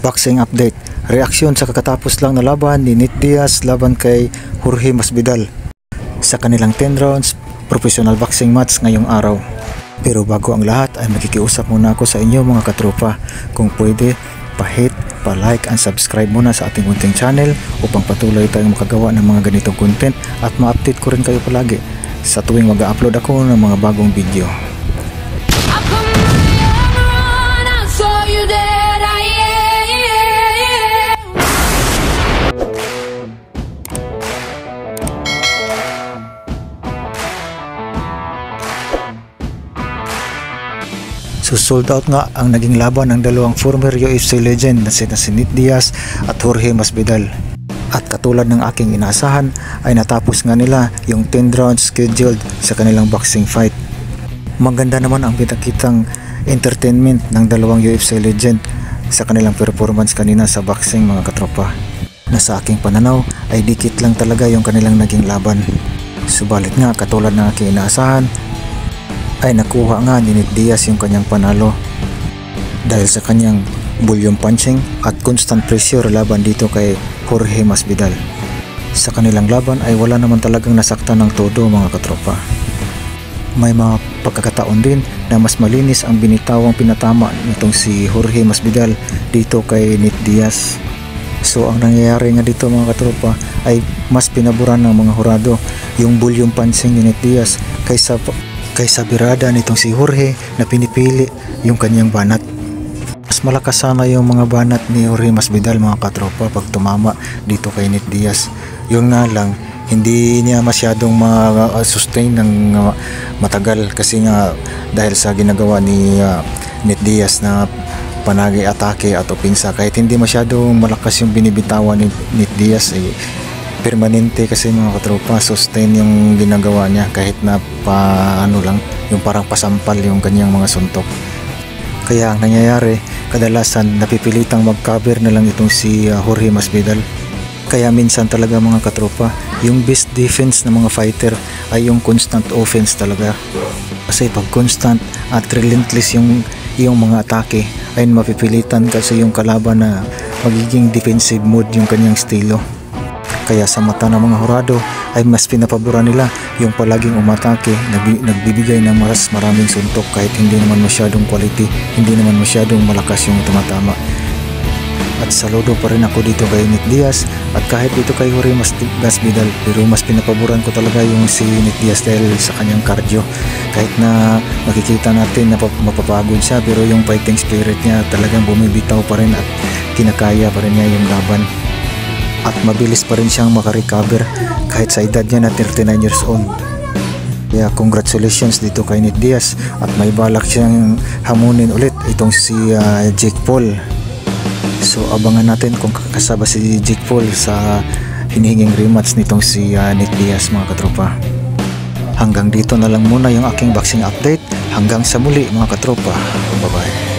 Boxing update. Reaksyon sa kakatapos lang na laban ni Nate Diaz laban kay Jorge Masvidal sa kanilang 10 rounds professional boxing match ngayong araw. Pero bago ang lahat ay makikiusap muna ako sa inyo mga katropa. Kung pwede, pa-hit, pa-like and subscribe muna sa ating munting channel upang patuloy tayong makagawa ng mga ganitong content at ma-update ko rin kayo palagi sa tuwing mag-upload ako ng mga bagong video. So sold out nga ang naging laban ng dalawang former UFC legend na sina Nate Diaz at Jorge Masvidal. At katulad ng aking inaasahan ay natapos nga nila yung 10 rounds scheduled sa kanilang boxing fight. Maganda naman ang pinakitang entertainment ng dalawang UFC legend sa kanilang performance kanina sa boxing mga katropa. Na sa aking pananaw ay dikit lang talaga yung kanilang naging laban. Subalit nga katulad ng aking inaasahan ay nakuha nga ni Nate Diaz yung kanyang panalo dahil sa kanyang volume punching at constant pressure laban dito kay Jorge Masvidal. Sa kanilang laban ay wala naman talagang nasaktan ng todo mga katropa. May mga pagkakataon din na mas malinis ang binitawang pinatama nitong si Jorge Masvidal dito kay Nate Diaz. So ang nangyayari nga dito mga katropa ay mas pinaboran ng mga hurado yung volume punching ni Nate Diaz kaysa birada nitong si Jorge na pinipili yung kanyang banat. Mas malakas sana yung mga banat ni Jorge Masvidal mga katropa pag tumama dito kay Nate Diaz. Yung nga lang hindi niya masyadong ma-sustain ng matagal kasi nga dahil sa ginagawa ni Nate Diaz na panagi atake at opinsa. Kahit hindi masyadong malakas yung binibitawan ni Nate Diaz permanente kasi mga katropa, sustain yung ginagawa niya kahit na ano lang, yung parang pasampal yung kanyang mga suntok. Kaya ang nangyayari, kadalasan napipilitang mag-cover na lang itong si Jorge Masvidal. Kaya minsan talaga mga katropa, yung best defense ng mga fighter ay yung constant offense talaga. Kasi pag constant at relentless yung mga atake ay mapipilitan kasi yung kalaban na magiging defensive mode yung kanyang estilo. Kaya sa mata ng mga hurado ay mas pinapaboran nila yung palaging umatake, nagbibigay ng mas maraming suntok kahit hindi naman masyadong quality, hindi naman masyadong malakas yung tumatama. At saludo pa rin ako dito kay Nate Diaz at kahit dito kay Jorge Masvidal, pero mas pinapaboran ko talaga yung si Nate Diaz dahil sa kanyang cardio. Kahit na makikita natin na mapapagod siya, pero yung fighting spirit niya talagang bumibitaw pa rin at kinakaya pa rin niya yung laban. At mabilis pa rin siyang makarecover kahit sa edad niya na 39 years old. Kaya congratulations dito kay Nate Diaz at may balak siyang hamunin ulit itong si Jake Paul. So abangan natin kung kakasaba si Jake Paul sa hinihinging rematch nitong si Nate Diaz mga katropa. Hanggang dito na lang muna yung aking boxing update. Hanggang sa muli mga katropa. Bye bye.